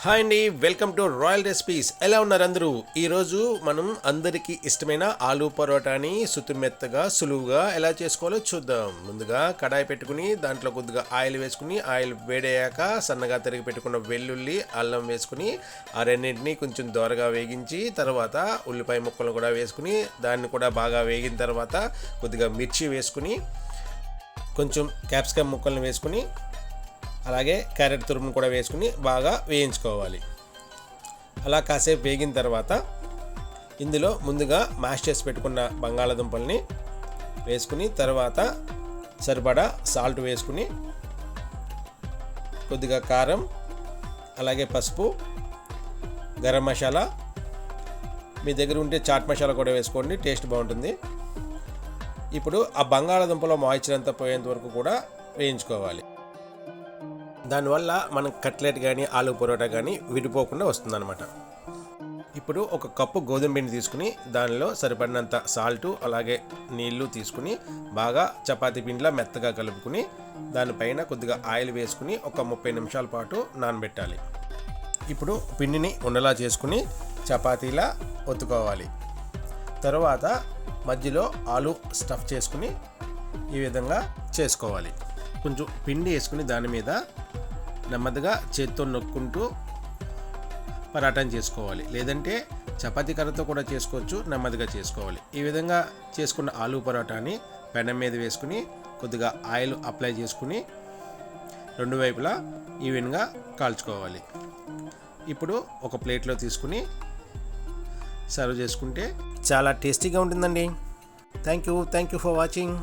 Hi అండి, welcome to royal recipes. ఎలా ఉన్నారు అందరూ? ఈరోజు మనం అందరికీ ఇష్టమైన ఆలూ పరోటాని సుతిమెత్తగా సులువుగా ఎలా చేసుకోవాలో చూద్దాం. ముందుగా కడాయి పెట్టుకుని దాంట్లో కొద్దిగా ఆయిల్ వేసుకుని, ఆయిల్ వేడయ్యాక సన్నగా తరిగి పెట్టుకున్న వెల్లుల్లి, అల్లం వేసుకుని ఆ రెండింటిని కొంచెం దోరగా వేగించి తర్వాత ఉల్లిపాయ ముక్కలు కూడా వేసుకుని దాన్ని కూడా బాగా వేగిన తర్వాత కొద్దిగా మిర్చి వేసుకుని కొంచెం క్యాప్సికమ్ ముక్కలను వేసుకుని అలాగే క్యారెట్ తురుమును కూడా వేసుకుని బాగా వేయించుకోవాలి. అలా కాసేపు వేగిన తర్వాత ఇందులో ముందుగా మ్యాష్ చేసి పెట్టుకున్న బంగాళాదుంపల్ని వేసుకుని తర్వాత సరిపడా సాల్ట్ వేసుకుని కొద్దిగా కారం అలాగే పసుపు, గరం మసాలా, మీ దగ్గర ఉంటే చాట్ మసాలా కూడా వేసుకోండి, టేస్ట్ బాగుంటుంది. ఇప్పుడు ఆ బంగాళాదుంపలో మాయిశ్చర్ అంతా పోయేంత వరకు కూడా వేయించుకోవాలి. దానివల్ల మనం కట్లెట్ కానీ ఆలూ పరోటా కానీ విడిపోకుండా వస్తుందన్నమాట. ఇప్పుడు ఒక కప్పు గోధుమ పిండి తీసుకుని దానిలో సరిపడినంత సాల్టు అలాగే నీళ్లు తీసుకుని బాగా చపాతీ పిండిలా మెత్తగా కలుపుకుని దానిపైన కొద్దిగా ఆయిల్ వేసుకుని ఒక 30 నిమిషాల పాటు నానబెట్టాలి. ఇప్పుడు పిండిని ఉండలా చేసుకుని చపాతీలా ఒత్తుకోవాలి. తర్వాత మధ్యలో ఆలూ స్టఫ్ చేసుకుని ఈ విధంగా చేసుకోవాలి. కొంచెం పిండి వేసుకుని దాని మీద నెమ్మదిగా చేత్తో నొక్కుంటూ పరాటాని చేసుకోవాలి, లేదంటే చపాతీ కర్రతో కూడా చేసుకోవచ్చు, నెమ్మదిగా చేసుకోవాలి. ఈ విధంగా చేసుకున్న ఆలూ పరోటాని పెనం మీద వేసుకుని కొద్దిగా ఆయిల్ అప్లై చేసుకుని రెండు వైపులా ఈవెన్గా కాల్చుకోవాలి. ఇప్పుడు ఒక ప్లేట్లో తీసుకుని సర్వ్ చేసుకుంటే చాలా టేస్టీగా ఉంటుందండి. Thank you for watching.